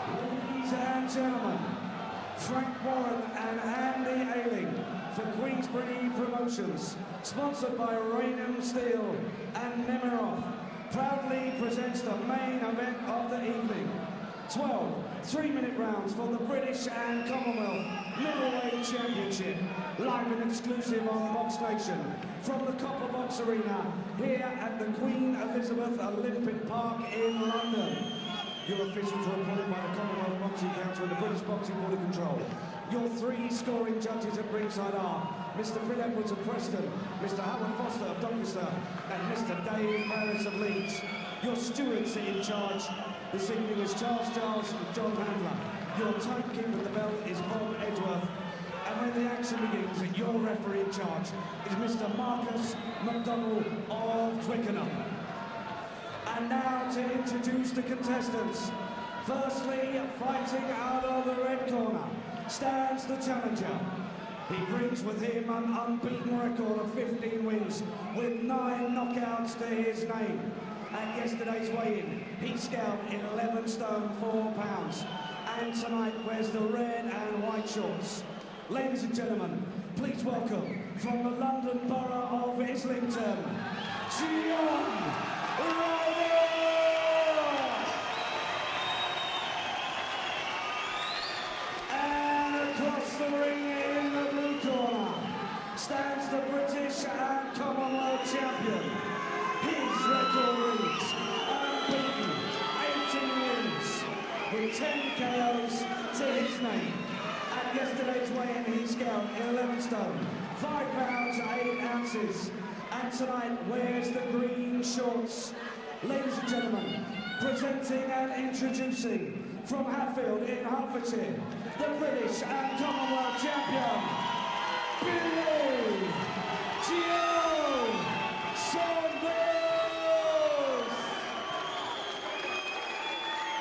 Ladies and gentlemen, Frank Warren and Andy Ayling for Queensbury Promotions, sponsored by Raynham Steel and Nemiroff, proudly presents the main event of the evening. 12 3-minute rounds for the British and Commonwealth Middleweight Championship, live and exclusive on Box Nation from the Copper Box Arena here at the Queen Elizabeth Olympic Park in London. Your officials are appointed by the Commonwealth Boxing Council and the British Boxing Board of Control. Your 3 scoring judges at ringside are Mr. Phil Edwards of Preston, Mr. Howard Foster of Doncaster, and Mr. Dave Harris of Leeds. Your stewards in charge this evening is Charles and John Handler. Your timekeeper at the belt is Bob Edgeworth. And when the action begins, your referee in charge is Mr. Marcus McDonnell of Twickenham. And now to introduce the contestants. Firstly, fighting out of the red corner stands the challenger. He brings with him an unbeaten record of 15 wins with 9 knockouts to his name. At yesterday's weigh-in, he scaled in 11 stone 4 pounds. And tonight wears the red and white shorts. Ladies and gentlemen, please welcome from the London Borough of Islington, John Ryder! And across the ring in the blue corner stands the British and Commonwealth champion. His record reads unbeaten, 18 wins, with 10 KOs to his name. At yesterday's weigh-in, he scaled 11 stone, 5 pounds 8 ounces, and tonight wears the green shorts. Ladies and gentlemen, presenting and introducing from Hatfield in Hertfordshire, the British and Commonwealth champion, Billy Joe Saunders!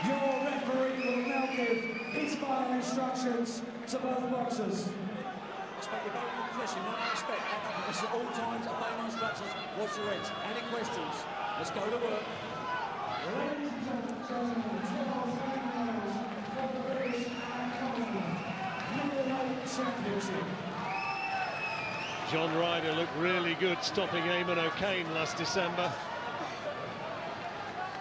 Your referee will now give his final instructions to both boxers. Respect your both position, not respect at all times, obey my instructions. Watch the reds. Any questions? Let's go to work. Ladies and gentlemen, 12 rounds for the British and Commonwealth Middleweight Championship. John Ryder looked really good stopping Eamon O'Kane last December.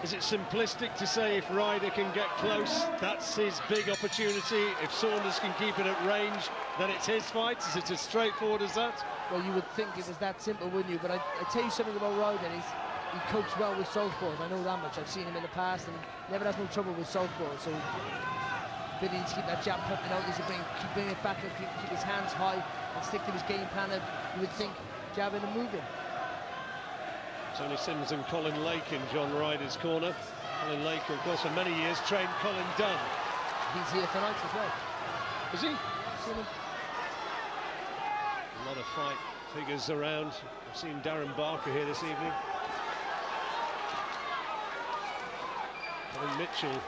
Is it simplistic to say if Ryder can get close, that's his big opportunity? If Saunders can keep it at range, then it's his fight? Is it as straightforward as that? Well, you would think it was that simple, wouldn't you? But I tell you something about Ryder, he copes well with southpaws. I know that much. I've seen him in the past, and he never has no trouble with southpaws. So Billy needs to keep that jab pumping out. Needs to keep bringing it back and keep his hands high and stick to his game plan of, you would think, jabbing and moving. Tony Sims and Colin Lake in John Ryder's corner. Colin Lake, of course, for many years trained Colin Dunn. He's here tonight as well. Is he? Seen him. A lot of fight figures around. I've seen Darren Barker here this evening. And Mitchell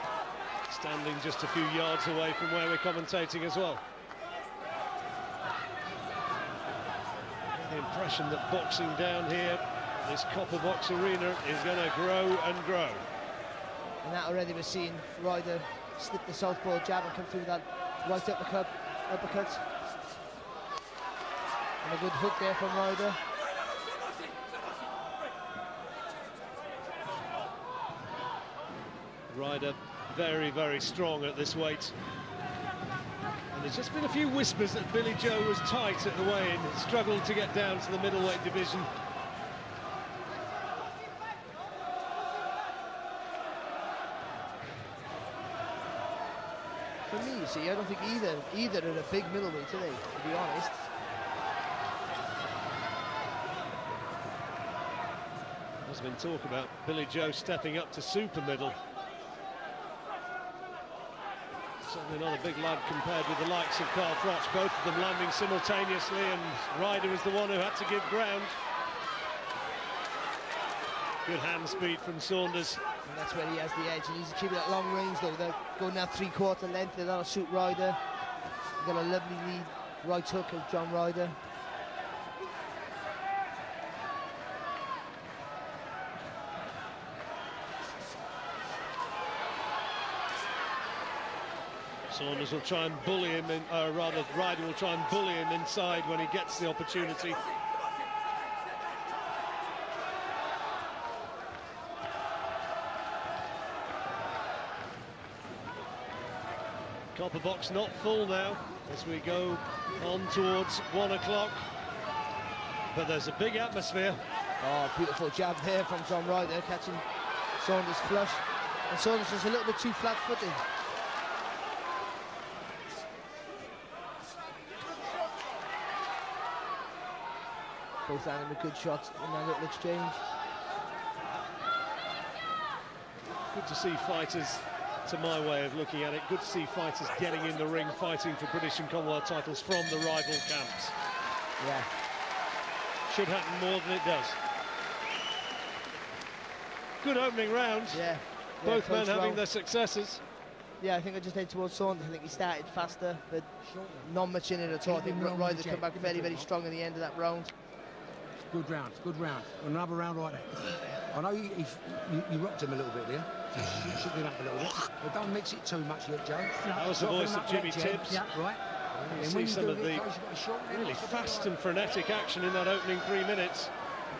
standing just a few yards away from where we're commentating as well. The impression that boxing down here, this Copper Box Arena, is going to grow and grow. And that already we're seeing Ryder slip the southpaw jab and come through that right uppercut. And a good hook there from Ryder. Ryder very, very strong at this weight. And there's just been a few whispers that Billy Joe was tight at the weigh-in, struggled to get down to the middleweight division. For me, you see, I don't think either are a big middleweight today, to be honest. There's been talk about Billy Joe stepping up to super middle. Certainly not a big lad compared with the likes of Carl Froch, both of them landing simultaneously, and Ryder is the one who had to give ground. Good hand speed from Saunders. And that's where he has the edge. He needs to keep it at long range, though. They're going now 3/4 length. That'll suit Ryder. He's got a lovely lead right hook of John Ryder. Saunders will try and bully him, rather Ryder will try and bully him inside when he gets the opportunity. Copper box not full now as we go on towards 1 o'clock, but there's a big atmosphere. Oh, beautiful jab there from John Ryder, catching Saunders flush, and Saunders is a little bit too flat-footed. Both landing with good shots in that little exchange. Good to see fighters, to my way of looking at it, good to see fighters getting in the ring, fighting for British and Commonwealth titles from the rival camps. Yeah. Should happen more than it does. Good opening round. Yeah. Both men having round. their successes. Yeah, I think I just head towards Saunders. I think he started faster, but not much in it at all. I think Ryder came back very, very strong at the end of that round. Good round, good round. Another round right there. I know you rocked him a little bit there. Shook it up a little bit. But don't mix it too much yet, Joe. That was the voice of Jimmy Tibbs. Yeah, right. You see some of the really fast and frenetic action in that opening 3 minutes.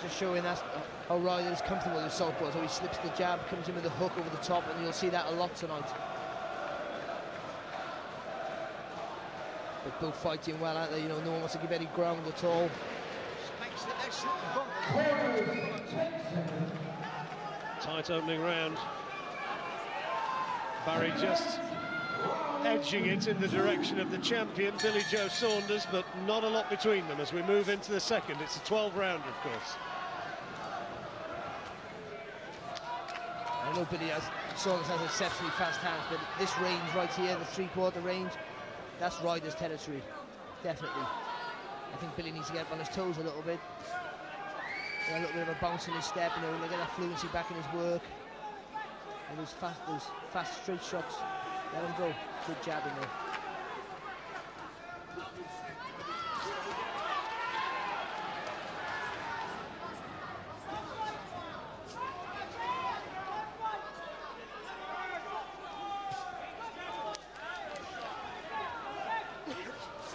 Just showing us how Ryder is comfortable with southpaws, how he slips the jab, comes in with a hook over the top, and you'll see that a lot tonight. But both fighting well out there, you know, no one wants to give any ground at all. Tight opening round. Barry just edging it in the direction of the champion, Billy Joe Saunders, but not a lot between them as we move into the second. It's a 12-rounder, of course. I know Saunders has exceptionally fast hands, but this range right here, the three-quarter range, that's Ryder's territory, definitely. I think Billy needs to get up on his toes a little bit. A little bit of a bounce in his step, you know, get that fluency back in his work. And those fast straight shots, let him go. Good jab in there.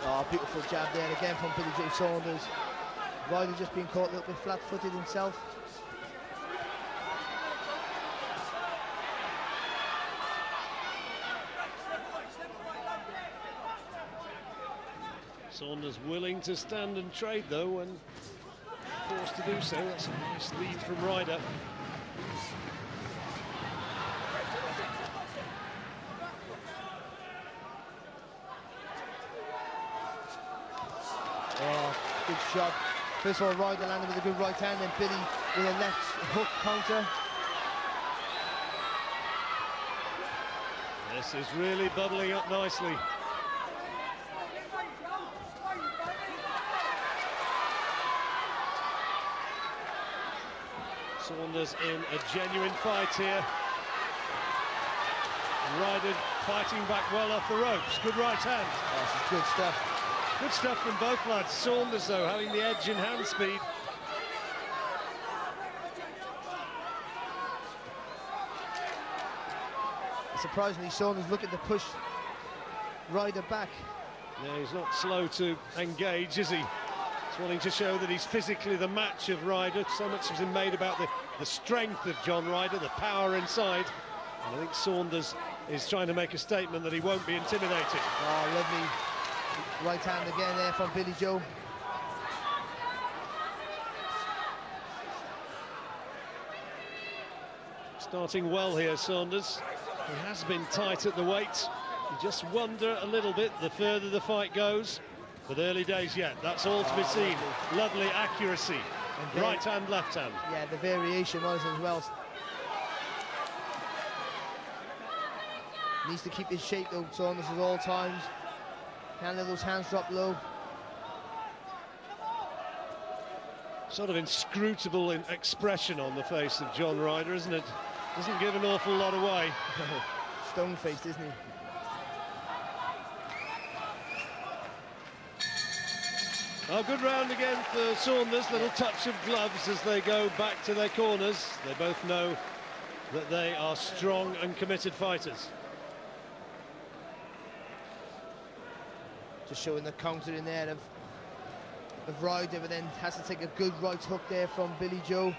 Oh, beautiful jab there again from Billy Joe Saunders. Ryder just being caught a little bit flat-footed himself. Saunders willing to stand and trade, though, when forced to do so. That's a nice lead from Ryder. Oh, good shot. First of all, Ryder landed with a good right hand, then Billy with a left hook counter. This is really bubbling up nicely. Saunders in a genuine fight here. Ryder fighting back well off the ropes. Good right hand. Oh, this is good stuff. Good stuff from both lads. Saunders, though, having the edge in hand speed. Surprisingly, Saunders looking to push Ryder back. No, he's not slow to engage, is he? He's wanting to show that he's physically the match of Ryder. So much has been made about the strength of John Ryder, the power inside. And I think Saunders is trying to make a statement that he won't be intimidated. Oh, lovely right hand again there from Billy Joe. Starting well here, Saunders. He has been tight at the weight. You just wonder a little bit the further the fight goes. But early days yet, that's all to be seen. Lovely accuracy. Right hand, left hand. Yeah, the variation was as well. Needs to keep his shape though, Saunders, at all times. Can't let those hands drop low. Sort of inscrutable expression on the face of John Ryder, isn't it? Doesn't give an awful lot away. Stone-faced, isn't he? Oh, good round again for Saunders. Little touch of gloves as they go back to their corners. They both know that they are strong and committed fighters. Just showing the counter in there of Ryder, but then has to take a good right hook there from Billy Joe.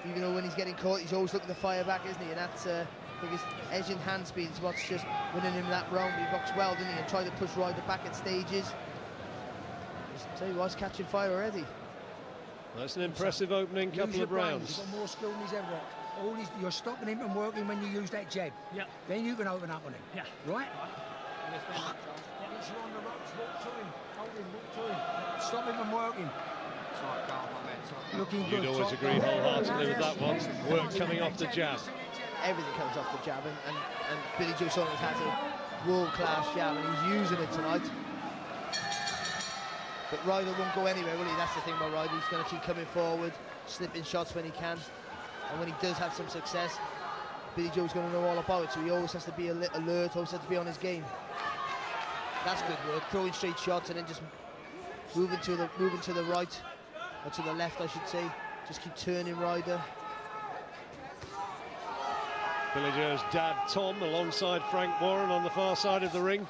Even though when he's getting caught, he's always looking to fire back, isn't he? And that's, I think his edge and hand speed is what's just winning him that round. He boxed well, didn't he? And tried to push Ryder back at stages. Just tell you what, he's catching fire already. That's an impressive opening couple of rounds. He's got more skill than he's ever got. You're stopping him from working when you use that jab. Yeah. Then you can open up on him. Yeah. Right? Once you're on the ropes, walk to him. Hold him, walk to him. Stop him from working. Looking good. You'd always agree wholeheartedly with that one. Work coming off the jab. Everything comes off the jab, and Billy Joe Saunders has a world-class jab, and he's using it tonight. But Ryder won't go anywhere, will he? That's the thing about Ryder. He's going to keep coming forward, slipping shots when he can. And when he does have some success, Billy Joe's going to know all about it, so he always has to be alert, always has to be on his game. That's good work, throwing straight shots and then just moving to the right, or to the left, I should say. Just keep turning Ryder. Billy Joe's dad, Tom, alongside Frank Warren on the far side of the ring.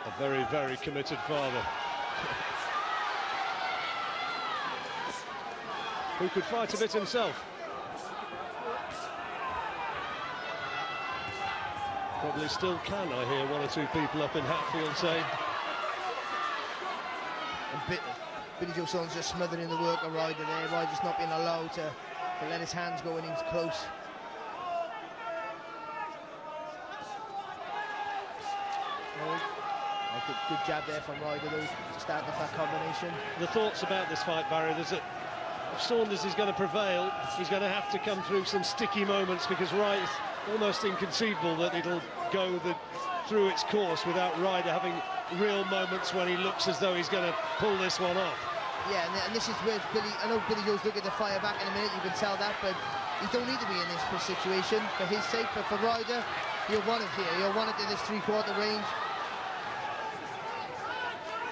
A very, very committed father. Who could fight a bit himself. Probably still can, I hear one or two people up in Hatfield say. And Billy Joe Saunders just smothering the work of Ryder there. Ryder's not being allowed to let his hands go when he's close. Good jab there from Ryder, though, to start off that combination. The thoughts about this fight, Barry, is that if Saunders is going to prevail, he's going to have to come through some sticky moments, because it's almost inconceivable that it'll go through its course without Ryder having real moments when he looks as though he's going to pull this one off. Yeah, and this is where I know Billy Joe's looking to fire back in a minute, you can tell that, but he don't need to be in this situation for his sake. But for Ryder, he'll want it here. He'll want it in this three-quarter range.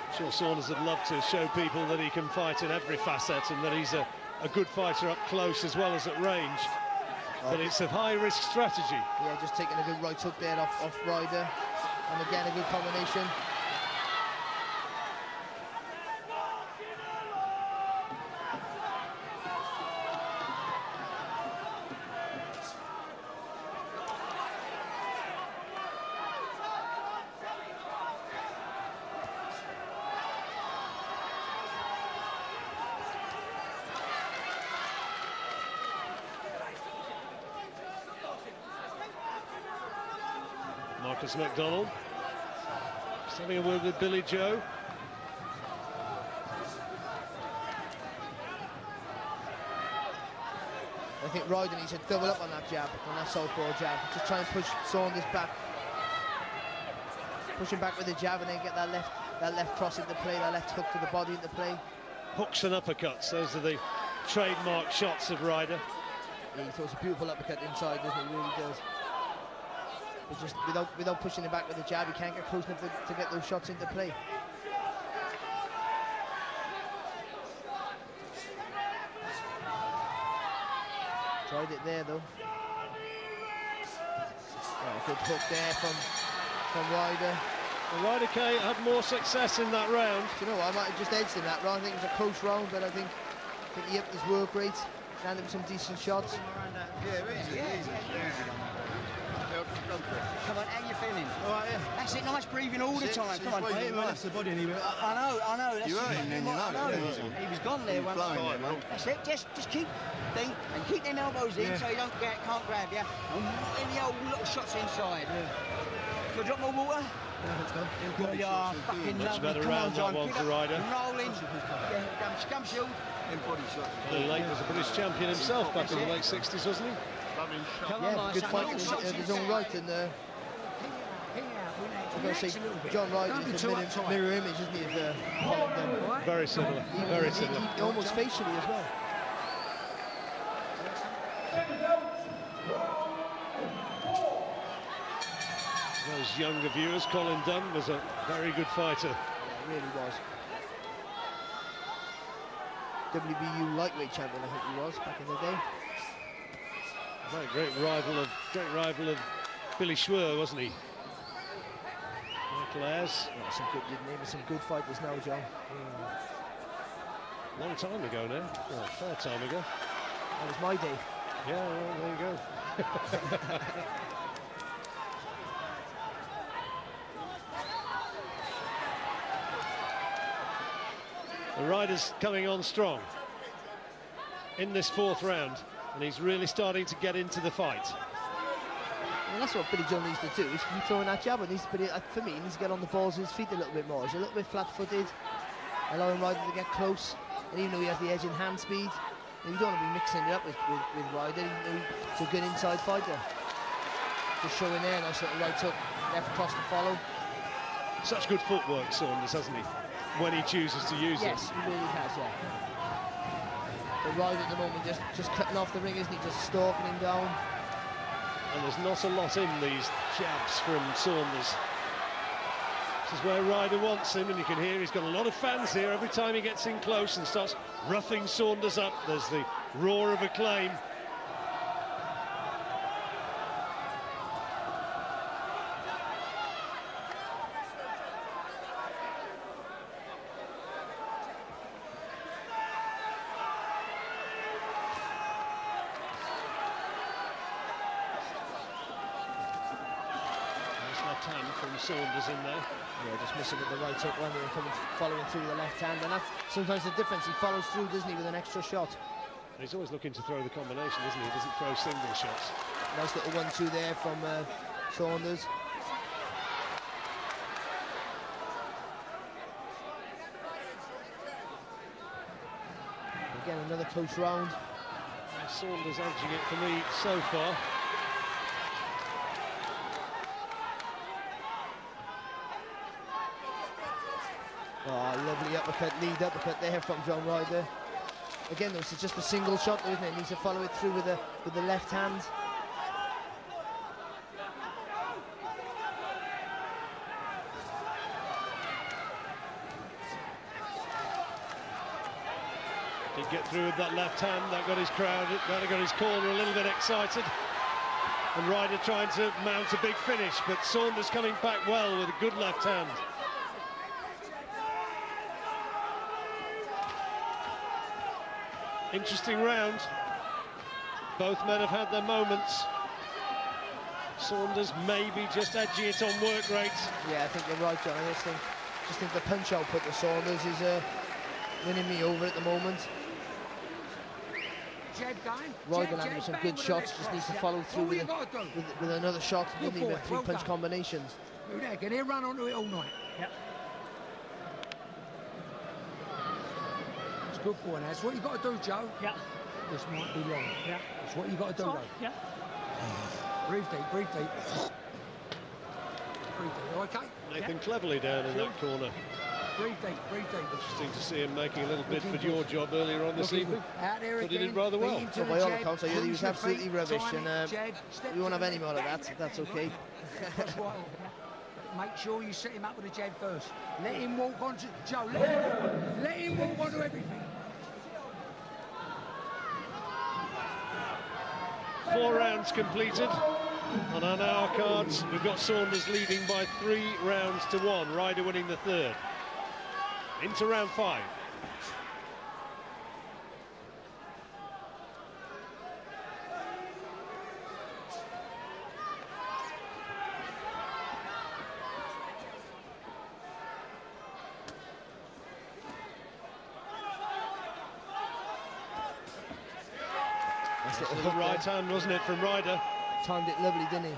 I'm sure Saunders would love to show people that he can fight in every facet and that he's a good fighter up close as well as at range. But it's a high-risk strategy. Yeah, just taking a good right hook there off Ryder. And again, a good combination. Marcus McDonald just having a word with Billy Joe. I think Ryder needs to double up on that jab, on that southpaw jab. Just try and push Saunders back. Push him back with the jab and then get that left cross into play, that left hook to the body into play. Hooks and uppercuts, those are the trademark shots of Ryder. Yeah, he throws a beautiful uppercut inside, doesn't he? He really does. But just without pushing him back with the jab, he can't get close enough to get those shots into play. Tried it there though. Oh, good hook there from Ryder. Well, Ryder K had more success in that round. Do you know what? I might have just edged him that round. I think it was a close round, but I think he upped his work rate, landed with some decent shots. Yeah, easy. Come on, how you feeling? All right, yeah. That's it, nice breathing all the time. Come on. That's the body anyway. I know. That's you hurt him then, you know. He was gone there once. That's it, just keep and keep them elbows in so he can't grab you. And any old little shots inside. Yeah. Shall I drop more water? Yeah, let's go. Yeah, fucking much lovely. better Come round on, that one John. for Ryder. Rolling. Yeah, scum shield. A little late was a British champion himself back in the late 60s, wasn't he? Yeah, good fight in his own right. And I've got to say, John Ryder is a mirror image, isn't he, of Colin Dunn? Very similar, very similar. Almost facially as well. Those younger viewers, Colin Dunn was a very good fighter. Yeah, really was. WBU lightweight champion, I think he was back in the day. Great rival of Billy Schwer, wasn't he? Michael Ayres. Yeah, you'd name some good fighters now, Joe. Long time ago now. Well, fair time ago. That was my day. Yeah, well, there you go. The Ryder's coming on strong in this fourth round, and he's really starting to get into the fight. And that's what Billy Joe needs to do, is keep throwing that jab. And for me, he needs to get on the balls of his feet a little bit more. He's a little bit flat-footed, allowing Ryder to get close. And even though he has the edge in hand speed, you don't want to be mixing it up with Ryder. He's a good inside fighter. Just showing there, nice little right hook, left cross to follow. Such good footwork, Saunders, hasn't he? When he chooses to use it. Yes, he really has, yeah. But Ryder at the moment just cutting off the ring, isn't he? Just stalking him down. And there's not a lot in these jabs from Saunders. This is where Ryder wants him, and you can hear he's got a lot of fans here. Every time he gets in close and starts roughing Saunders up, there's the roar of acclaim. From Saunders in there. Yeah, just missing with the right hook one and following through the left hand, and that's sometimes the difference. He follows through, doesn't he, with an extra shot. He's always looking to throw the combination, isn't he? He doesn't throw single shots. Nice little 1-2 there from Saunders. Again, another close round. Saunders edging it for me so far. Oh, lovely uppercut, lead uppercut there from John Ryder. Again, this is just a single shot, isn't it? He needs to follow it through with the left hand. Did get through with that left hand, that got his crowd, that got his corner a little bit excited. And Ryder trying to mount a big finish, but Saunders coming back well with a good left hand. Interesting round. Both men have had their moments. Saunders maybe just edging it on work rate. Yeah, I think you're right, John. I just think the punch output of Saunders is winning me over at the moment. Ryder landing some good shots, just needs to follow through with another shot, with 3-punch combinations. Can he run onto it all night? Yep. It's good for him. That's what you got to do, Joe. Yeah. This might be long. Yeah. That's what you got to do, though. Yeah. Breathe deep, breathe deep. Breathe deep, okay? Nathan cleverly down in that corner. Breathe deep, breathe deep. Interesting to see him making a little bid for your job earlier on this evening. Out there but he again, did rather well. Well, by all accounts, I heard he was absolutely rubbish, and we won't have any more of that, if that's okay. That's right. Make sure you set him up with a jab first. Let him walk onto Joe. Let him walk onto everything. 4 rounds completed. On our now cards, we've got Saunders leading by 3 rounds to 1. Ryder winning the 3rd. Into round 5. That's the right hand, wasn't it, from Ryder? Timed it lovely, didn't he?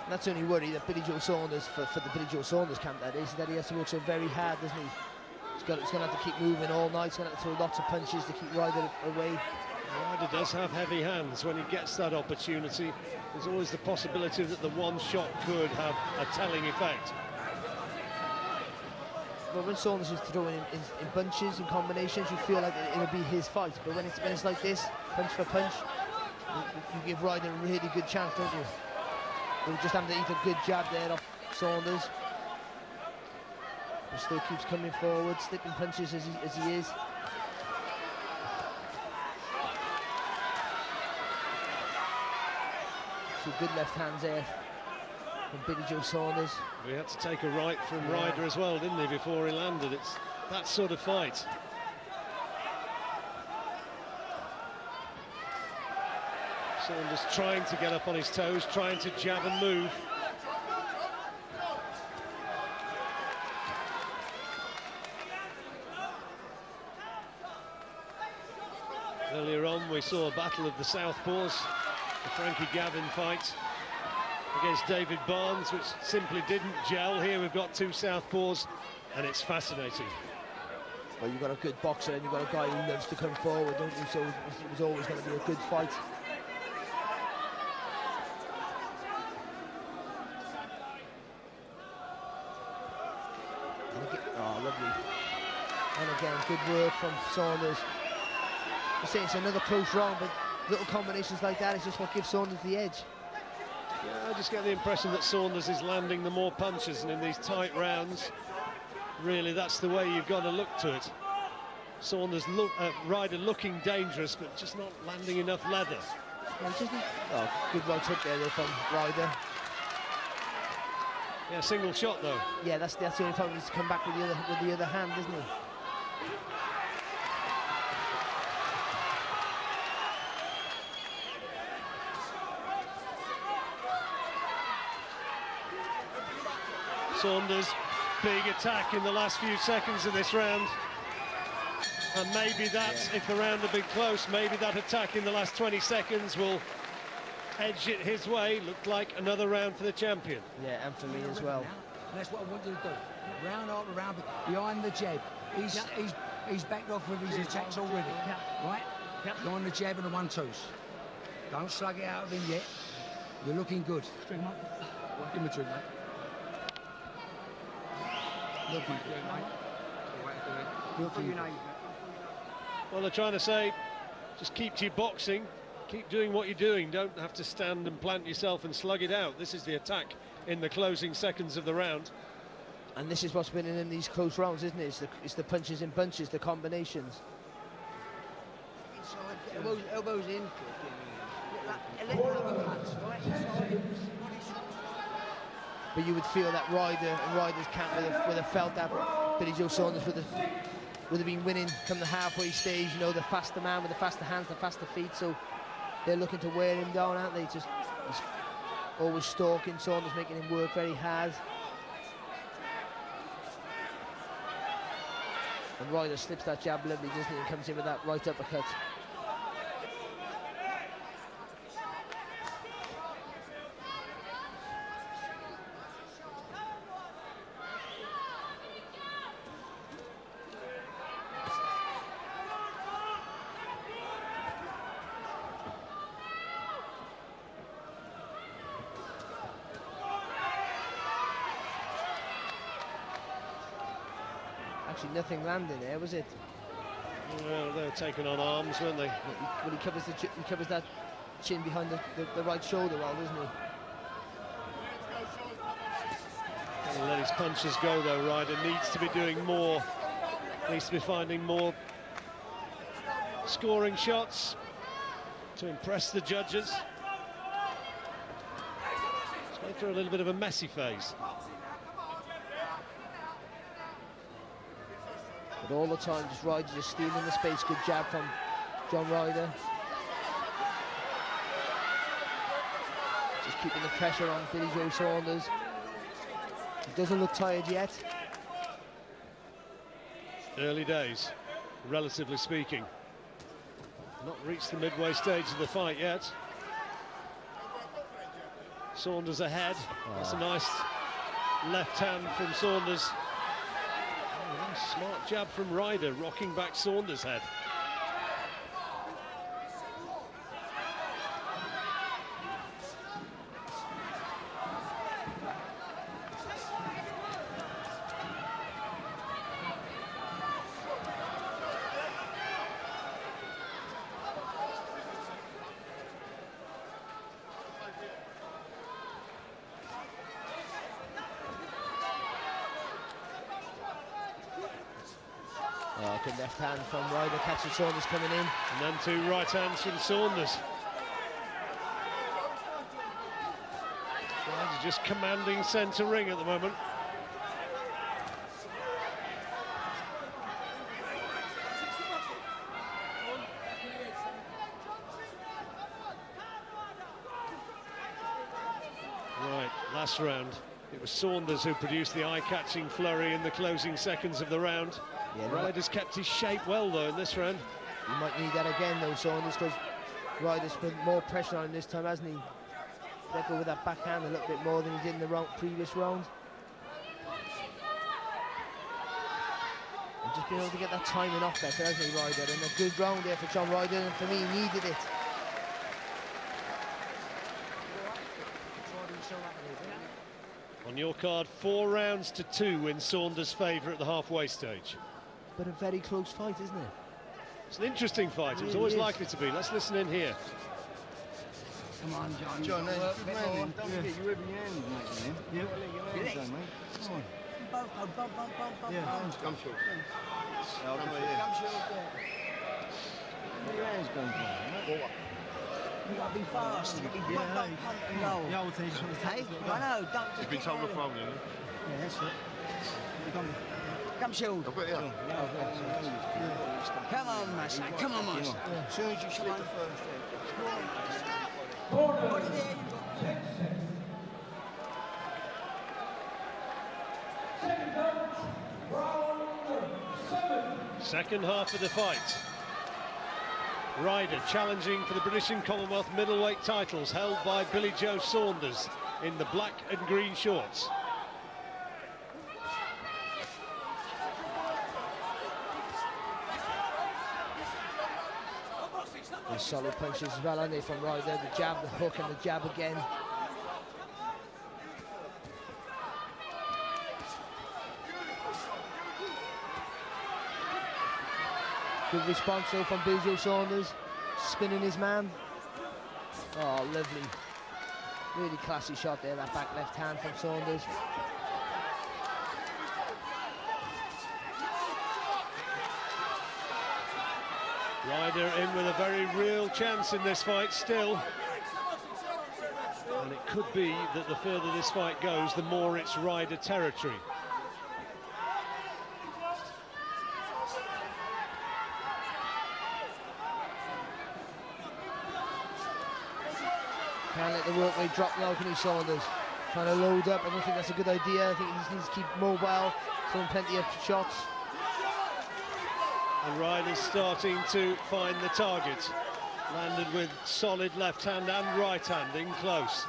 That's the only worry that Billy Joe Saunders, for the Billy Joe Saunders camp, that is, that he has to work so very hard, doesn't he? He's going to have to keep moving all night. He's going to have to throw lots of punches to keep Ryder away. Ryder does have heavy hands. When he gets that opportunity, there's always the possibility that the one shot could have a telling effect. But when Saunders is throwing in bunches and combinations, you feel like it'll be his fight. But when it's like this, punch for punch, you give Ryder a really good chance, don't you? We'll just have to eat a good jab there off Saunders. But still keeps coming forward, slipping punches as he is. Two good left hands there from Billy Joe Saunders. He had to take a right from Ryder as well, didn't he, before he landed? It's that sort of fight. Saunders trying to get up on his toes, trying to jab and move. Earlier on we saw a battle of the southpaws, the Frankie Gavin fight against David Barnes, which simply didn't gel. Here we've got two southpaws, and it's fascinating. Well, you've got a good boxer and you've got a guy who loves to come forward, don't you? So it was always going to be a good fight. And again, oh, lovely. And again, good work from Saunders. I say it's another close round, but little combinations like that is just what gives Saunders the edge. Yeah, I just get the impression that Saunders is landing the more punches, and in these tight rounds, really that's the way you've got to look to it. Saunders, Ryder looking dangerous, but just not landing enough leather. Yeah, good right hook there from Ryder. Yeah, single shot though. Yeah, that's the only time he's to come back with the other hand, isn't he? Saunders, big attack in the last few seconds of this round. And maybe that, if the round had been close, maybe that attack in the last 20 seconds will edge it his way. Looked like another round for the champion. Yeah, and for me as well. And that's what I want you to do. Round after round, behind the jab. He's backed off with his attacks already. Right? Behind the jab and the 1-2s. Don't slug it out of him yet. You're looking good. Give him a drink, mate. Looking good, mate. Looking good. Well, they're trying to say, just keep to your boxing, keep doing what you're doing, don't have to stand and plant yourself and slug it out. This is the attack in the closing seconds of the round. And this is what's winning in these close rounds, isn't it? It's the punches in bunches, the combinations. Inside, elbows in. But you would feel that Ryder's camp would have felt that Billy Joe Saunders would have been winning come the halfway stage. You know, the faster man with the faster hands, the faster feet. So they're looking to wear him down, aren't they? He's always stalking Saunders, making him work very hard. And Ryder slips that jab lovely, doesn't he? And comes in with that right uppercut. Actually, nothing landing there, was it? Well, they were taking on arms, weren't they? Well, he covers that chin behind the right shoulder well, doesn't he? Gonna let his punches go though. Ryder needs to be doing more. Needs to be finding more scoring shots to impress the judges. He's going through a little bit of a messy phase. But all the time, Ryder just stealing the space. Good jab from John Ryder. Just keeping the pressure on Billy Joe Saunders. He doesn't look tired yet. Early days, relatively speaking. Not reached the midway stage of the fight yet. Saunders ahead. That's a nice left hand from Saunders. Smart jab from Ryder, rocking back Saunders' head. Oh, good left hand from Ryder, catching Saunders coming in. And then 2 right hands from Saunders. Ryder just commanding centre ring at the moment. Right, last round. It was Saunders who produced the eye-catching flurry in the closing seconds of the round. Yeah, Ryder's kept his shape well, though, in this round. He might need that again, though, Saunders, because Ryder's put more pressure on him this time, hasn't he? Let go with that backhand a little bit more than he did in the previous round. And just being able to get that timing off better, hasn't he, Ryder? And a good round there for John Ryder, and for me, he needed it. On your card, 4 rounds to 2 in Saunders' favour at the halfway stage. But a very close fight, isn't it? It's an interesting fight. It was always likely to be. Let's listen in here. Come on, John. John, Work that's a good bit man. more. Don't forget your ribbon your hands, mate. Yeah. Your hands done, mate. Come on. Yeah, hands come short. Yeah, I'll do it, yeah. Come short, Where your hands going from, mate? You've got to be fast. You've got to be bump and go. Yeah, I will take you. Hey, I know, don't just... He's been told the phone, you know? Yeah, that's it. Come shield. I've got it, yeah. Come on, Master. Come on, Master. As soon as you slip the first Second half of the fight. Ryder challenging for the British and Commonwealth middleweight titles held by Billy Joe Saunders in the black and green shorts. These solid punches as well, aren't they, from Ryder? The jab, the hook, and the jab again. Good response though from Billy Joe Saunders, spinning his man. Oh, lovely. Really classy shot there, that back left hand from Saunders. Ryder in with a very real chance in this fight still. And it could be that the further this fight goes, the more it's Ryder territory. Can't let the work rate drop now, can he, Saunders? Trying to load up, I don't think that's a good idea. I think he just needs to keep mobile, throwing plenty of shots. And Ryder's starting to find the target. Landed with solid left hand and right hand in close.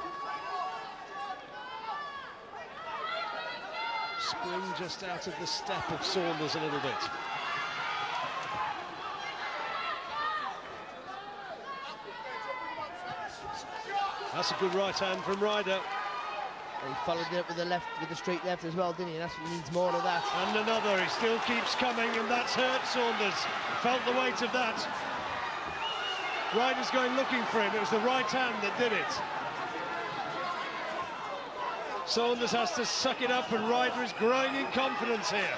Spring just out of the step of Saunders a little bit. That's a good right hand from Ryder. He followed it up with the left, with the straight left as well, didn't he? And that's what he needs more of that. And another, he still keeps coming, and that's hurt Saunders. Felt the weight of that. Ryder's going looking for him. It was the right hand that did it. Saunders has to suck it up, and Ryder is growing in confidence here.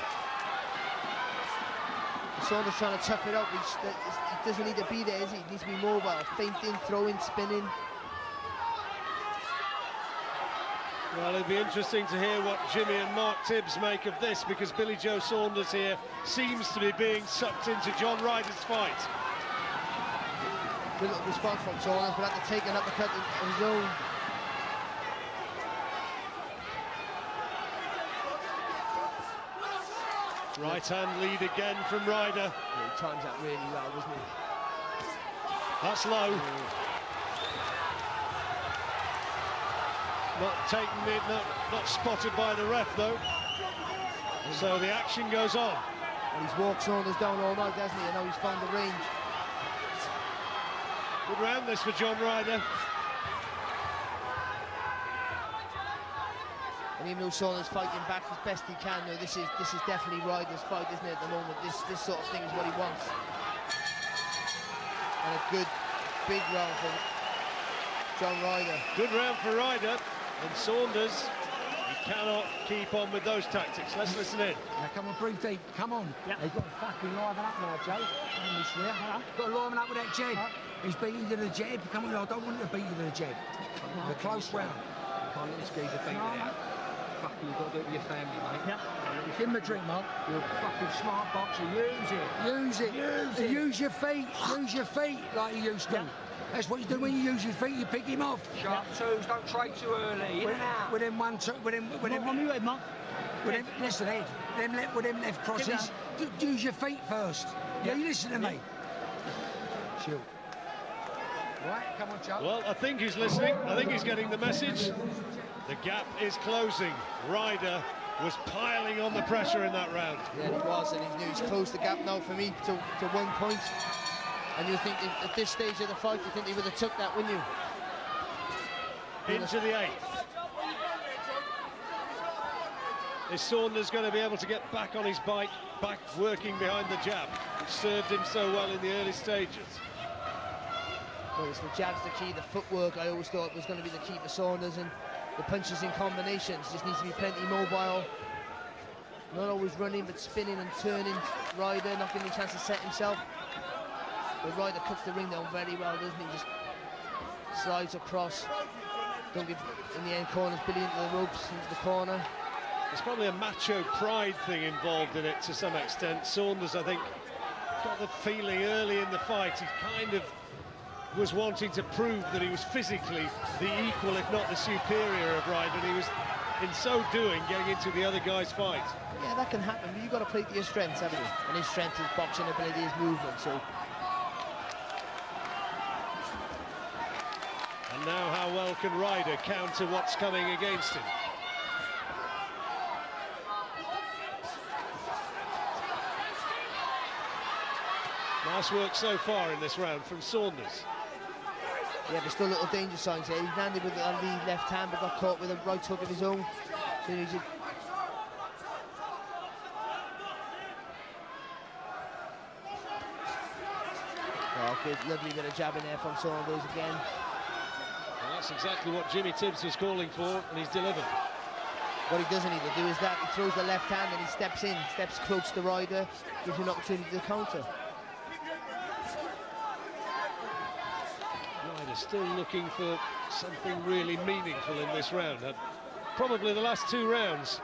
Saunders trying to tough it up. He doesn't need to be there, is he? He needs to be mobile, feinting, throwing, spinning. Well, it'd be interesting to hear what Jimmy and Mark Tibbs make of this, because Billy Joe Saunders here seems to be being sucked into John Ryder's fight. Good little response from Saunders, but had to take an uppercut of his own. Right hand lead again from Ryder. Yeah, he times that really well, doesn't he? That's low. Not taken it, not spotted by the ref though. So the action goes on. And he's walked Saunders down all night, hasn't he? And now he's found the range. Good round this for John Ryder. And even though Saunders fighting back as best he can, though, this is definitely Ryder's fight, isn't it? At the moment, this sort of thing is what he wants. And a good big round for John Ryder. Good round for Ryder. And Saunders, he cannot keep on with those tactics. Let's listen in. Now come on, breathe deep. Come on. Yep. They've got to fucking liven up now, Joe. And this way, huh? Got to liven up with that jab. He's beating you to the jab. Come on, I don't want you to beat you to the jab. The close round. Can't let this geezer beat it out. Fucking, you've got to do it with your family, mate. Yep. Give him a drink, Mark. You're a fucking smart boxer. Use it. Use it. Use it. Use your feet. Use your feet like you used to. Yeah. That's what you do when you use your feet. You pick him off. Sharp twos, don't trade too early. In and out. With them one, two, with them, On me, Mark. listen, Ed. With them left crosses. Use your feet first. Yeah, you listen to me. Chill. Right, come on, Joe. Well, I think he's listening. I think he's getting the message. The gap is closing. Ryder was piling on the pressure in that round. Yeah, he was, and he's closed the gap now for me to 1 point. And you think at this stage of the fight, you think he would have took that, wouldn't you? Into the 8th. Is Saunders going to be able to get back on his bike, back working behind the jab, which served him so well in the early stages? Well, it's the jab's the key. The footwork I always thought was going to be the key for Saunders, and the punches in combinations. Just needs to be plenty mobile. Not always running, but spinning and turning. Ryder not giving him a chance to set himself. But Ryder cuts the ring down very well, doesn't he? Just slides across. Don't give, in the end corners, Billy into the ropes, into the corner. There's probably a macho pride thing involved in it to some extent. Saunders, I think, got the feeling early in the fight he kind of was wanting to prove that he was physically the equal, if not the superior of Ryder, and he was, in so doing, getting into the other guy's fight. Yeah, that can happen, but you've got to play to your strengths, haven't you? And his strength is boxing ability, his movement, so... And now how well can Ryder counter what's coming against him? Nice work so far in this round from Saunders. Yeah, there's still little danger signs here. He landed with the left hand, but got caught with a right hook of his own. So he just... Oh, good, lovely bit of jabbing there from Saunders again. Well, that's exactly what Jimmy Tibbs was calling for, and he's delivered. What he doesn't need to do is that he throws the left hand and he steps in, steps close to Ryder, gives him an opportunity to counter. Ryder still looking for something really meaningful in this round. Probably the last 2 rounds.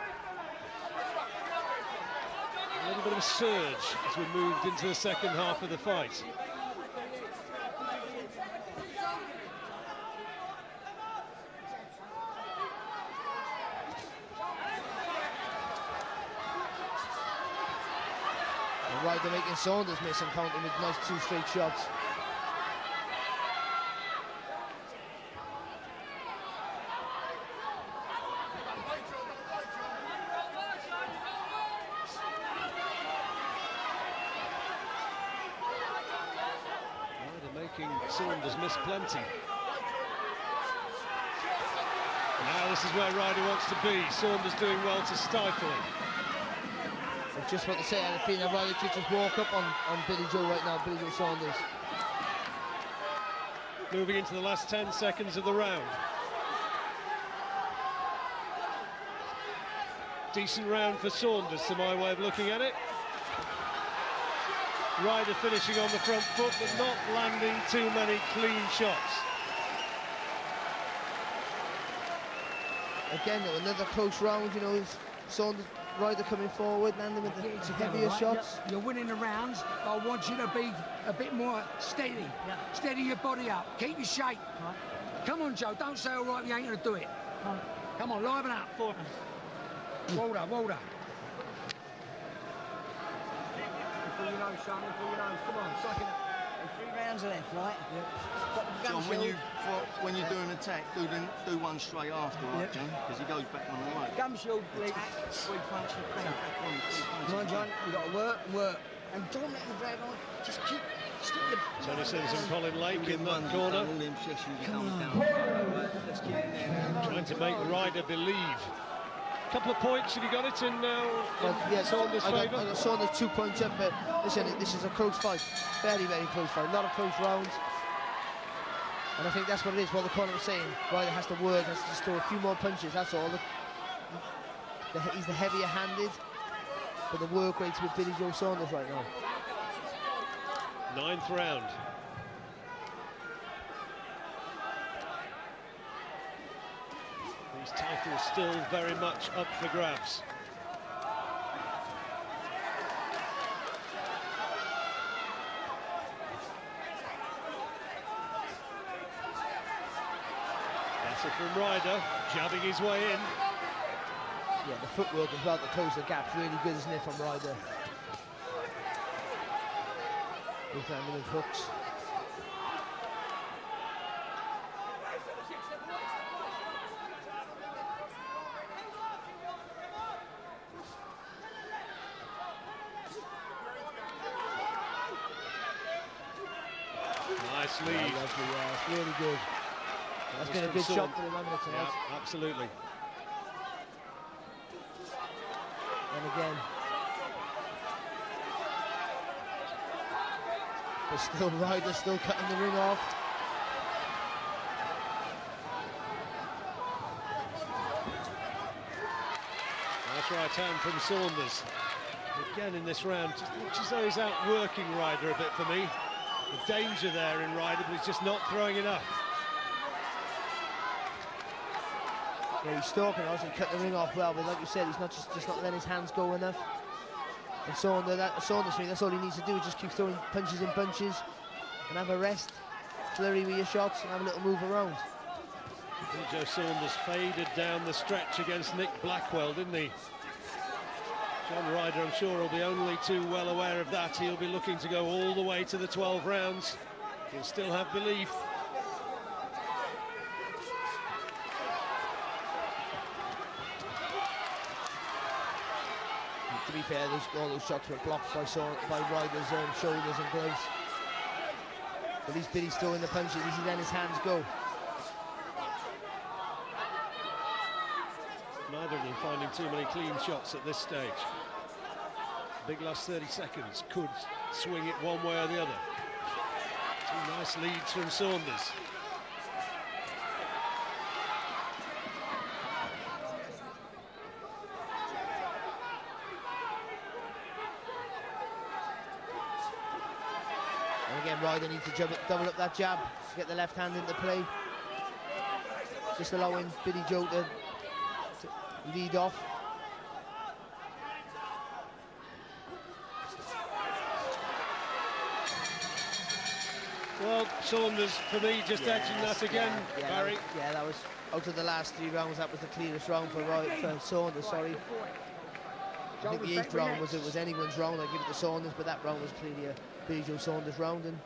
A little bit of a surge as we moved into the second half of the fight. And Ryder making Saunders miss and counting with nice 2 straight shots. Saunders missed plenty. Now this is where Ryder wants to be. Saunders doing well to stifle him. I was just about to say, I had a feeling that Ryder could just walk up on Billy Joe right now, Billy Joe Saunders. Moving into the last 10 seconds of the round. Decent round for Saunders, to my way of looking at it. Ryder finishing on the front foot, but not landing too many clean shots. Again, another close round, you know, Saunders, Ryder coming forward, landing with the heavier shots. You're winning the rounds, but I want you to be a bit more steady. Yeah. Steady your body up, keep your shape. Right. Come on, Joe, don't say, all right, we ain't going to do it. Right. Come on, liven up. Walder. Before you know, son, before you know. Come on, suck it up. 3 rounds left, right? Yeah. John, when you do an attack, do one straight after, right, John? Because he goes back on the right. Gum shield, please. 3 punches, bang, back on, 3 punches. Come on, John, you've got to work. And don't let him drag on. Just stick your... Tony Simpson, Colin Lake in that corner. Trying to make Ryder believe. Couple of points, have you got it in now? Yeah, Saunders' I favour? got Saunders 2 points up, but listen, this is a close fight. Very, very close fight. A lot of close rounds. And I think that's what it is, what the corner was saying. Ryder has to work, has to just throw a few more punches, that's all. he's the heavier handed, but the work rate's with Billy Joe Saunders right now. 9th round. These titles still very much up for grabs. Better from Ryder, jabbing his way in. Yeah, the footwork as well to close the gap's really good, isn't it, from Ryder? With landing with hooks. Nice lead. Yeah, it's really good. That's been a good shot for him, hasn't it, tonight? Yeah, absolutely. And again. But still, Ryder still cutting the ring off. Nice right hand from Saunders. Again in this round, just looks as though he's outworking Ryder a bit for me. The danger there in Ryder, but he's just not throwing enough. Yeah, he's stalking us and cut the ring off well, but like you said, he's not just not letting his hands go enough. And Saunders, that's all he needs to do, is just keep throwing punches in bunches and have a rest, flurry with your shots, and have a little move around. Joe Saunders faded down the stretch against Nick Blackwell, didn't he? John Ryder, I'm sure, will be only too well aware of that. He'll be looking to go all the way to the 12 rounds. He'll still have belief. To be fair, all those shots were blocked by Ryder's shoulders and gloves. But he's Billy's throwing the punches, he's letting his hands go. Neither of them finding too many clean shots at this stage. Big last 30 seconds could swing it one way or the other. Two nice leads from Saunders. And again, Ryder needs to double up that jab to get the left hand into play. Just allowing Billy Joe to lead off. Well, Saunders, for me, just edging that again, Barry. That was out of the last 3 rounds. That was the clearest round for Saunders. Sorry, I think the 8th round was anyone's round. I give it to Saunders, but that round was clearly a Billy Joe Saunders round, and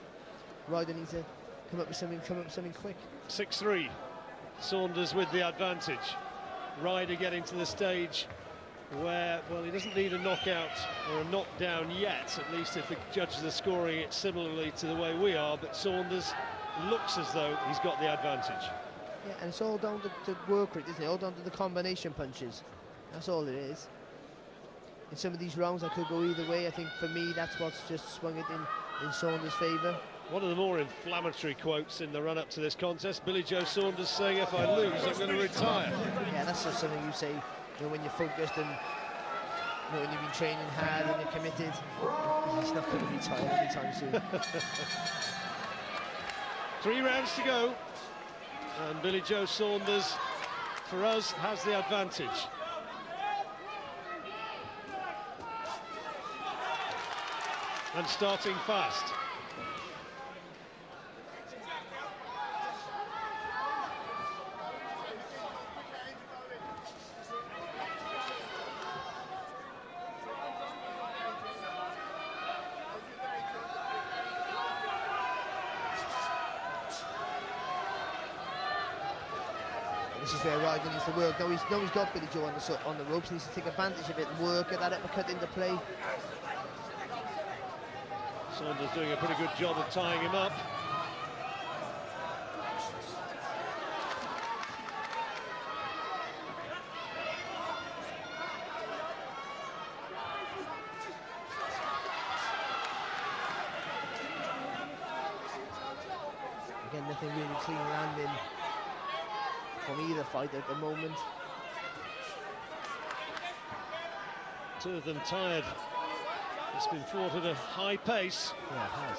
Ryder needs to come up with something quick. 6-3. Saunders with the advantage. Ryder getting to the stage where, well, he doesn't need a knockout or a knockdown yet, at least if the judges are scoring it similarly to the way we are, but Saunders looks as though he's got the advantage. Yeah, and it's all down to work rate, isn't it? All down to the combination punches. That's all it is. In some of these rounds, I could go either way. I think for me, that's what's just swung it in Saunders' favour. One of the more inflammatory quotes in the run-up to this contest, Billy Joe Saunders saying, if I lose, I'm going to retire. Yeah, that's just something you say, when you're focused and when you've been training hard and you're committed. He's not going to retire anytime soon. 3 rounds to go, and Billy Joe Saunders, for us, has the advantage. And starting fast. This is where Ryder needs to work. Now he's got Billy Joe on the ropes. He needs to take advantage of it and work at that uppercut into play. Saunders doing a pretty good job of tying him up. Again, nothing really clean landing from either fight at the moment. Two of them tired. It's been fought at a high pace. Yeah, it has.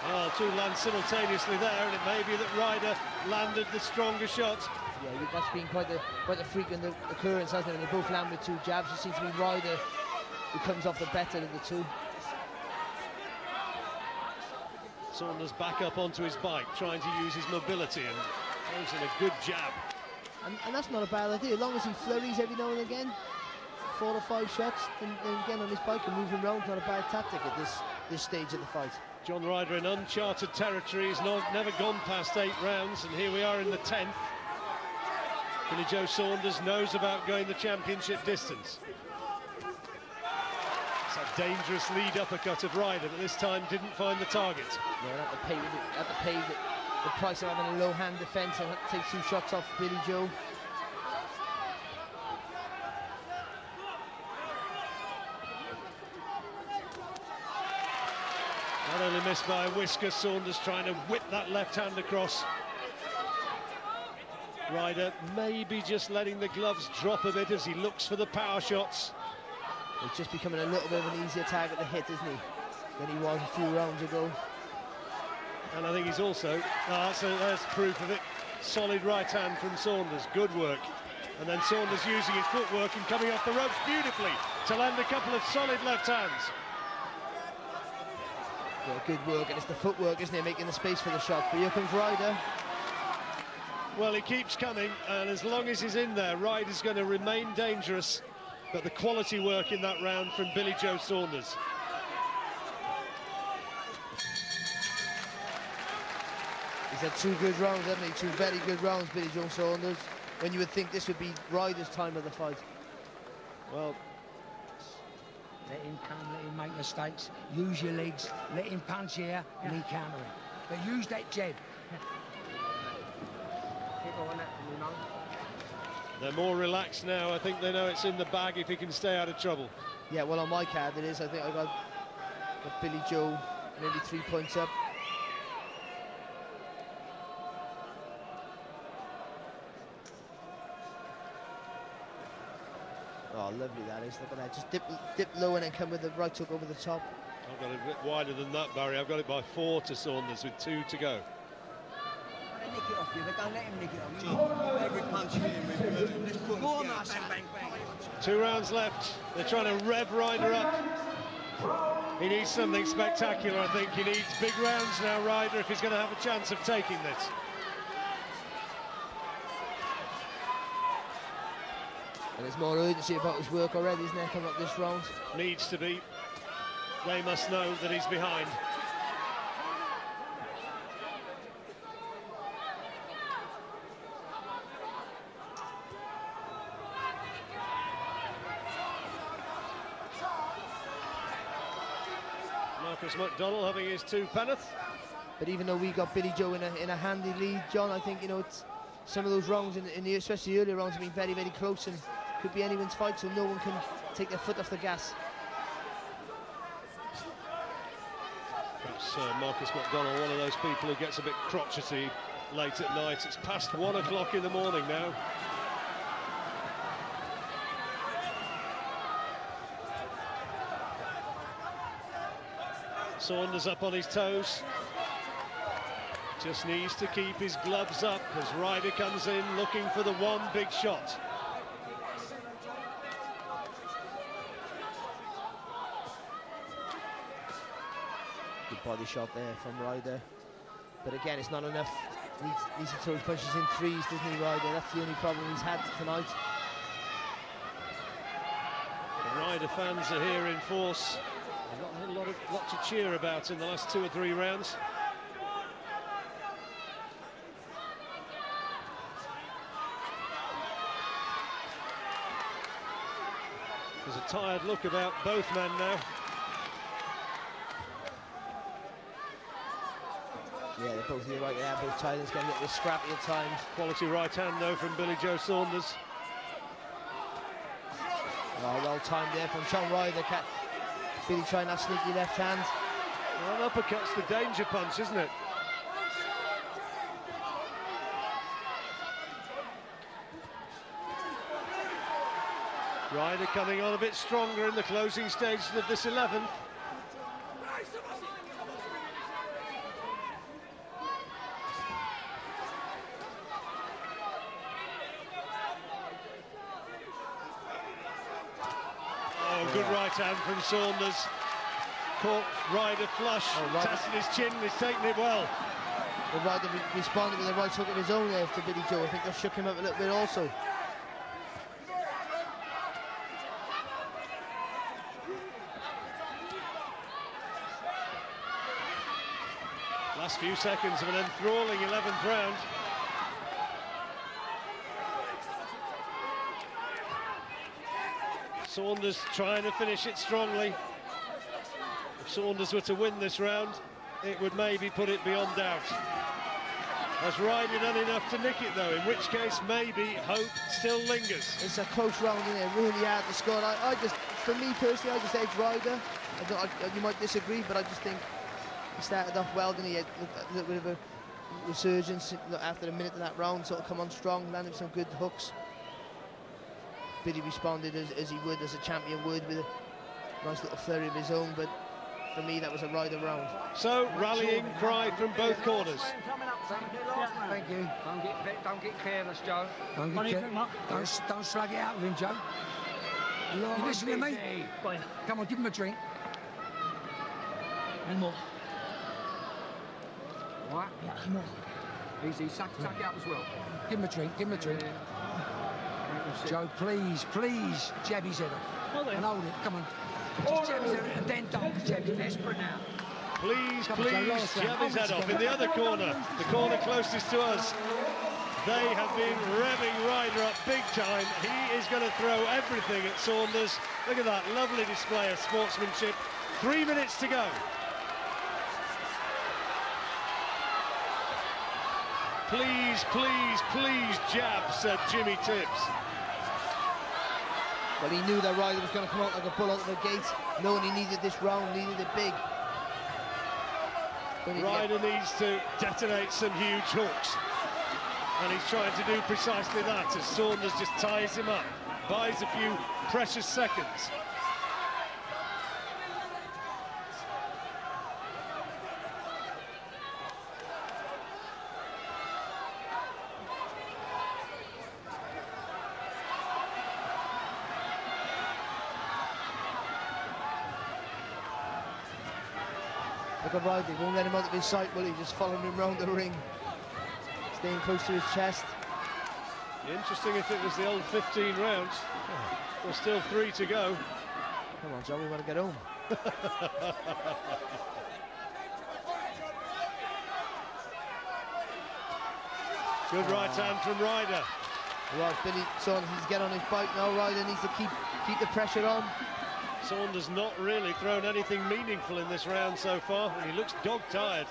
Well, two land simultaneously there, and it may be that Ryder landed the stronger shot. Yeah, that's been quite a frequent occurrence, hasn't it? When they both land with two jabs, it seems to be Ryder who comes off the better of the two. Saunders back up onto his bike, trying to use his mobility, and throws in a good jab. And that's not a bad idea, as long as he flurries every now and again, 4 or 5 shots, then again on his bike and moving around, not a bad tactic at this stage of the fight. John Ryder in uncharted territory. He's never gone past 8 rounds, and here we are in the 10th. Billy Joe Saunders knows about going the championship distance. It's a dangerous lead uppercut of Ryder, but this time didn't find the target. Yeah, at the pay the price of having a low hand defence and take 2 shots off Billy Joe. Not only missed by a whisker, Saunders trying to whip that left hand across. Ryder maybe just letting the gloves drop a bit as he looks for the power shots. He's just becoming a little bit of an easier target to hit, isn't he, than he was a few rounds ago. And I think he's also, that's proof of it, solid right hand from Saunders, good work. And then Saunders using his footwork and coming off the ropes beautifully to land a couple of solid left hands. Yeah, good work, and it's the footwork, isn't it, making the space for the shot. But here comes Ryder. Well, he keeps coming, and as long as he's in there, Ryder's going to remain dangerous. But the quality work in that round from Billy Joe Saunders. He's had 2 good rounds, hasn't he? 2 very good rounds, Billy Joe Saunders, when you would think this would be Ryder's time of the fight. Well, let him come, let him make mistakes, use your legs, let him punch here and then counter him. But use that jab. they're more relaxed now. I think they know it's in the bag if he can stay out of trouble. Yeah, well, on my card it is. I think I got Billy Joe nearly 3 points up. Oh, lovely that is. Look at that. Just dip low and then come with the right hook over the top. I've got it a bit wider than that, Barry. I've got it by 4 to Saunders with 2 to go. Nick it off you, but don't let him nick it off. Every punch you hit him, let's put him on, bang, bang, bang. 2 rounds left. They're trying to rev Ryder up. He needs something spectacular, I think. He needs big rounds now, Ryder, if he's going to have a chance of taking this. And there's more urgency about his work already, isn't there, coming up this round? Needs to be. They must know that he's behind. Marcus McDonnell having his 2 penneth. But even though we got Billy Joe in a handy lead, John, I think, you know, it's some of those rounds in the especially earlier rounds have been very, very close and could be anyone's fight, so no one can take their foot off the gas. Perhaps Marcus McDonnell, one of those people who gets a bit crotchety late at night. It's past 1 o'clock in the morning now. Saunders up on his toes. Just needs to keep his gloves up as Ryder comes in looking for the one big shot. Good body shot there from Ryder. But again, it's not enough. Needs to throw his punches in 3s, doesn't he, Ryder? That's the only problem he's had tonight. The Ryder fans are here in force. They've got a lot to cheer about in the last 2 or 3 rounds. There's a tired look about both men now. Yeah, they're both here right there, both tired. It's getting a little bit scrappy at times. Quality right hand though from Billy Joe Saunders. Oh, well timed there from John Ryder. Billy trying that sneaky left hand. Well, an uppercut's the danger punch, isn't it? Ryder coming on a bit stronger in the closing stages of this 11th. Oh, good right hand from Saunders. Caught Ryder flush, testing his chin, he's taken it well. Well, Ryder responded with a right hook of his own there to Billy Joe. I think that shook him up a little bit also. Last few seconds of an enthralling 11th round. Saunders trying to finish it strongly. If Saunders were to win this round, it would maybe put it beyond doubt. Has Ryder done enough to nick it though, in which case maybe hope still lingers. It's a close round in there, really hard to score. I just, for me personally, I just edge Ryder. You might disagree, but I just think he started off well, didn't he? A little bit of a resurgence after a minute of that round, sort of come on strong, landed some good hooks. Billy responded as he would, as a champion would, with a nice little flurry of his own, but for me that was a Ryder round. So, rallying cry from both corners. Thank you. Don't get careless, Joe. Don't slug it out with him, Joe. You listen to me? Come on, give him a drink. And more. Right? Yeah, more. Easy, suck it up as well. Give him a drink, give him a drink. Joe, please, jab his head off. And hold it, come on. Just jab his head off and then don't jab his desperate now. Please, jab his head off. In the other corner, the corner closest to us, they have been revving Ryder up big time. He is going to throw everything at Saunders. Look at that lovely display of sportsmanship. 3 minutes to go. Please, jab, said Jimmy Tibbs. Well, he knew that Ryder was going to come out like a bull out of the gate, knowing he needed this round, needed it big. Ryder needs to detonate some huge hooks, and he's trying to do precisely that, as Saunders just ties him up, buys a few precious seconds. Look at Ryder, won't let him out of his sight, will he? Just following him round the ring, staying close to his chest. Interesting if it was the old 15 rounds. There's still 3 to go. Come on, John, we want to get home. Good right hand from Ryder. Right, Billy Saunders needs to get on his bike now. Ryder needs to keep the pressure on. Saunders not really thrown anything meaningful in this round so far, and he looks dog-tired.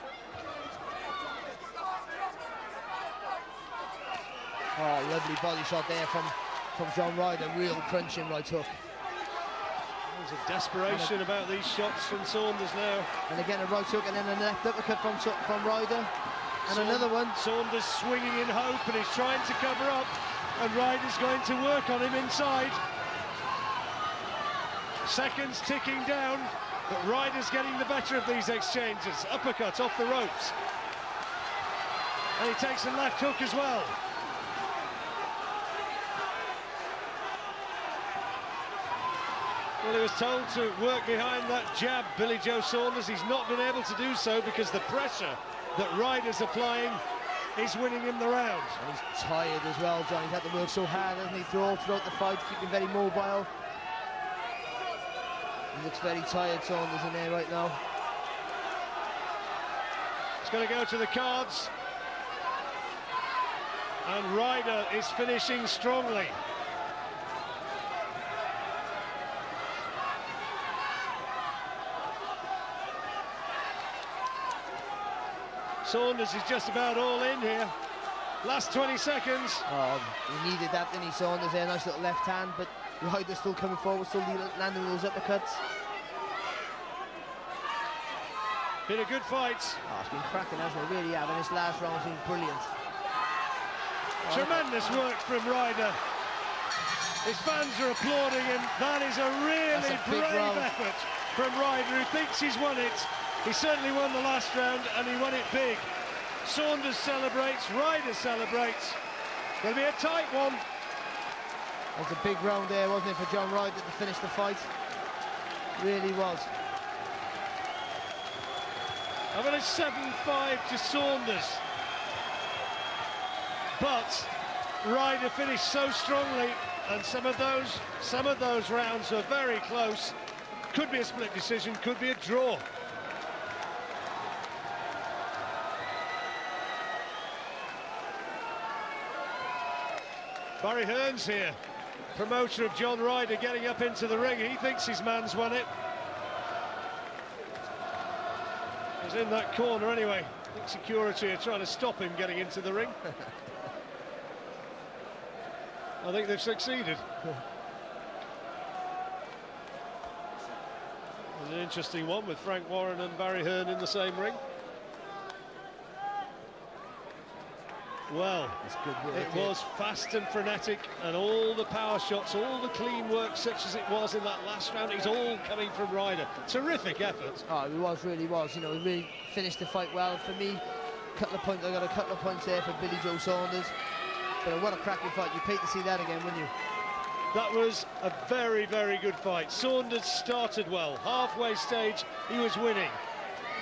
Oh, lovely body shot there from John Ryder, real crunching right hook. There's a desperation about these shots from Saunders now. And again a right hook and then a left uppercut from Ryder. And another one. Saunders swinging in hope, and he's trying to cover up, and Ryder's going to work on him inside. Seconds ticking down, but Ryder's getting the better of these exchanges. Uppercut off the ropes. And he takes a left hook as well. Well, he was told to work behind that jab, Billy Joe Saunders. He's not been able to do so because the pressure that Ryder's applying is winning him the round. And he's tired as well, John. He's had to work so hard, hasn't he, throughout the fight, keeping very mobile. He looks very tired, Saunders, in there right now. It's going to go to the cards. And Ryder is finishing strongly. Saunders is just about all in here. Last 20 seconds. Oh, he needed that, didn't he, Saunders there? Nice little left hand, but Ryder still coming forward, still landing those uppercuts. Been a good fight. Oh, it's been cracking, hasn't it? Really have, and this last round's been brilliant. Tremendous work from Ryder. His fans are applauding him. That is a really brave effort from Ryder, who thinks he's won it. He certainly won the last round, and he won it big. Saunders celebrates, Ryder celebrates. It's going to be a tight one. It was a big round there, wasn't it, for John Ryder to finish the fight? Really was. I've got a 7-5 to Saunders. But Ryder finished so strongly, and some of those rounds are very close. Could be a split decision, could be a draw. Barry Hearn's here, promoter of John Ryder, getting up into the ring. He thinks his man's won it. He's in that corner anyway. I think security are trying to stop him getting into the ring. I think they've succeeded. An interesting one with Frank Warren and Barry Hearn in the same ring. Well, it was fast and frenetic, and all the power shots, all the clean work, such as it was in that last round, it's all coming from Ryder. Terrific effort. Oh, it was, really was. You know, he really finished the fight well. For me, I got a couple of points there for Billy Joe Saunders. But what a cracking fight. You'd pay to see that again, wouldn't you? That was a very, very good fight. Saunders started well. Halfway stage, he was winning.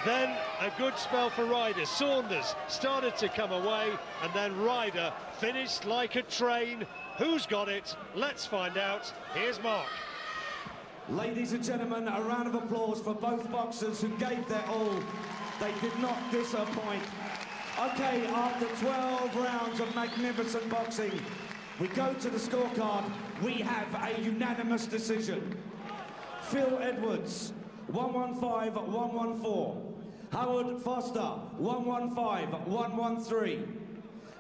Then a good spell for Ryder. Saunders started to come away, and then Ryder finished like a train. Who's got it? Let's find out. Here's Mark. Ladies and gentlemen, a round of applause for both boxers who gave their all. They did not disappoint. Okay, after 12 rounds of magnificent boxing, we go to the scorecard. We have a unanimous decision. Phil Edwards, 115-114. Howard Foster, 115-113.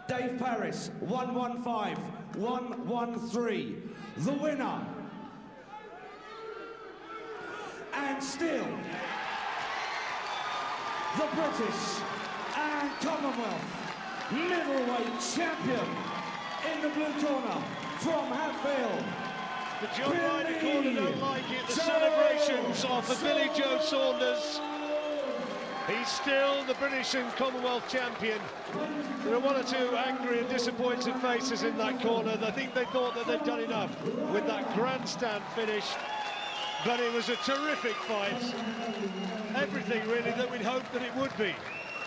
Dave Parris, 115-113. The winner. And still, the British and Commonwealth middleweight champion in the blue corner from Hatfield. The John Ryder corner don't like it. The celebrations are for Billy Joe Saunders. He's still the British and Commonwealth champion. There are one or two angry and disappointed faces in that corner. I think they thought that they'd done enough with that grandstand finish. But it was a terrific fight. Everything really that we'd hoped that it would be.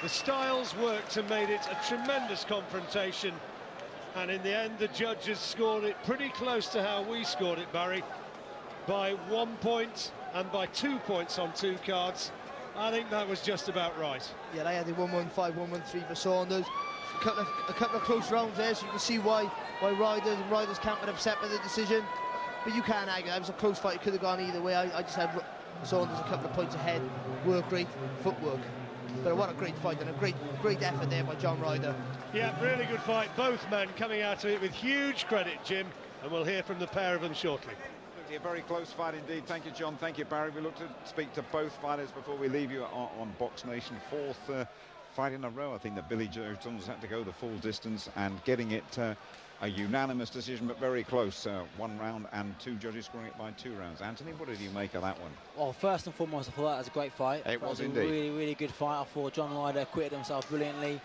The styles worked and made it a tremendous confrontation. And in the end, the judges scored it pretty close to how we scored it, Barry, by 1 point and by 2 points on 2 cards. I think that was just about right. Yeah, they had the 115, 113 for Saunders. A couple of close rounds there, so you can see why Ryder's camp were upset with the decision. But you can't argue. That was a close fight. It could have gone either way. I just had Saunders a couple of points ahead. Work rate, footwork. But what a great fight, and a great effort there by John Ryder. Yeah, really good fight. Both men coming out of it with huge credit, Jim. And we'll hear from the pair of them shortly. A very close fight indeed. Thank you, John. Thank you, Barry. We look to speak to both fighters before we leave you on Box Nation. Fourth fight in a row. I think that Billy Joe Saunders had to go the full distance, and getting it a unanimous decision, but very close. 1 round and 2 judges scoring it by 2 rounds. Anthony, what did you make of that one? Well, first and foremost, I thought that was a great fight. It was indeed. A really, really good fight. I thought John Ryder acquitted himself brilliantly.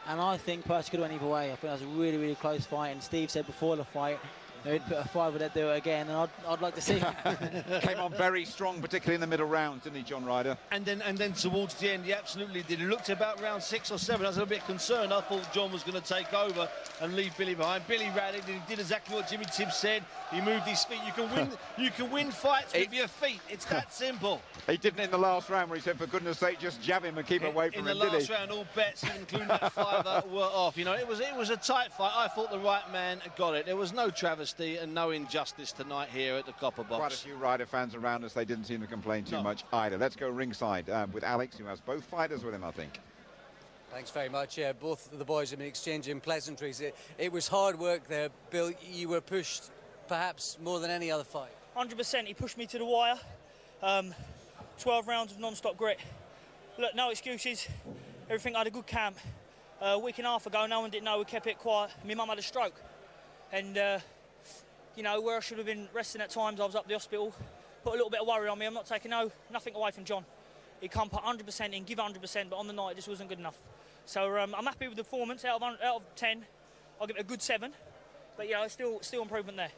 And I think Percy could have went either way. I think that was a really, really close fight. And Steve said before the fight, they'd put a 5, they'd do it again, and I'd like to see it. Came on very strong, particularly in the middle rounds, didn't he, John Ryder? And then towards the end, he absolutely did. He looked about round 6 or 7. I was a bit concerned. I thought John was going to take over and leave Billy behind. Billy rallied, and he did exactly what Jimmy Tibbs said. He moved his feet. You can win fights with your feet. It's that simple. He didn't in the last round where he said, for goodness sake, just jab him and keep away from him, In the last round, all bets, including that 5, were off. You know, it was a tight fight. I thought the right man got it. There was no travesty and no injustice tonight here at the Copper Box. Quite a few Ryder fans around us. They didn't seem to complain too much either. Let's go ringside with Alex, who has both fighters with him, I think. Thanks very much. Yeah, both of the boys have been exchanging pleasantries. It was hard work there, Bill. You were pushed perhaps more than any other fight. 100%. He pushed me to the wire. 12 rounds of non-stop grit. Look, no excuses. Everything. I had a good camp. A week and a half ago, no one didn't know. We kept it quiet. My mum had a stroke. And You know, where I should have been resting at times, I was up the hospital. Put a little bit of worry on me. I'm not taking nothing away from John. He can't put 100% in, give 100%, but on the night it just wasn't good enough. So I'm happy with the performance. Out of 10, I'll give it a good 7. But yeah, still improvement there.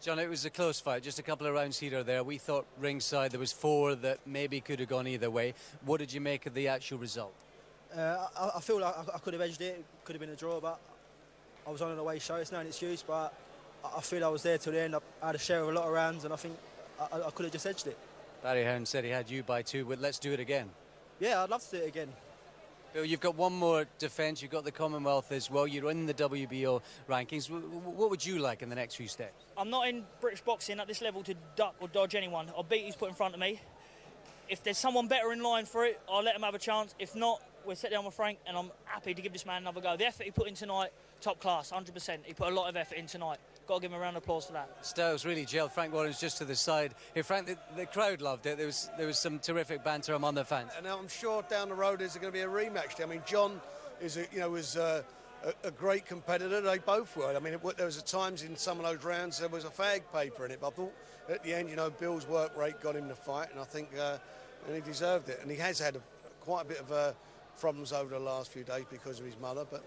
John, it was a close fight, just a couple of rounds here or there. We thought ringside there was 4 that maybe could have gone either way. What did you make of the actual result? I feel like I could have edged it. It could have been a draw, but I was on an away show. It's no excuse, but I feel I was there till the end. I had a share of a lot of rounds, and I think I could have just edged it. Barry Hearn said he had you by 2, but let's do it again. Yeah, I'd love to do it again. Bill, you've got one more defence, you've got the Commonwealth as well, you're in the WBO rankings. What would you like in the next few steps? I'm not in British boxing at this level to duck or dodge anyone. I'll beat who's put in front of me. If there's someone better in line for it, I'll let him have a chance. If not, we'll sit down with Frank, and I'm happy to give this man another go. The effort he put in tonight, top class, 100%. He put a lot of effort in tonight. Got to give him a round of applause for that. Styles really gelled. Frank Warren's just to the side. Hey, Frank, the crowd loved it. There was some terrific banter among the fans. And I'm sure down the road there's going to be a rematch. I mean, John was a great competitor. They both were. I mean, there was times in some of those rounds there was a fag paper in it. But I thought at the end, Bill's work rate got him the fight, and I think and he deserved it. And he has had quite a bit of problems over the last few days because of his mother. But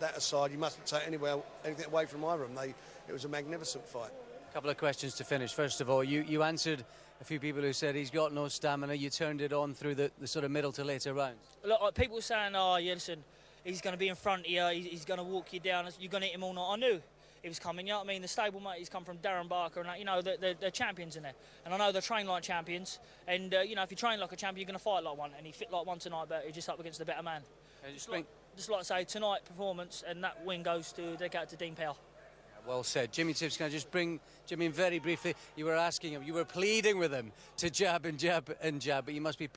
that aside, you mustn't take anything away from either of them. It was a magnificent fight. A couple of questions to finish. First of all, you answered a few people who said he's got no stamina. You turned it on through the sort of middle to later rounds. Look, people were saying, oh, yeah, listen, he's going to be in front here, he's going to walk you down, you're going to hit him all night. I knew he was coming, you know what I mean? The stablemate, he's come from Darren Barker, and they're champions in there. And I know they train like champions, and if you train like a champion, you're going to fight like one, and he fit like one tonight, but he's just up against the better man. Just like to say, tonight performance, and that win goes to Dean Powell. Well said. Jimmy Tibbs, can I just bring Jimmy in very briefly? You were asking him, you were pleading with him to jab and jab and jab, but you must be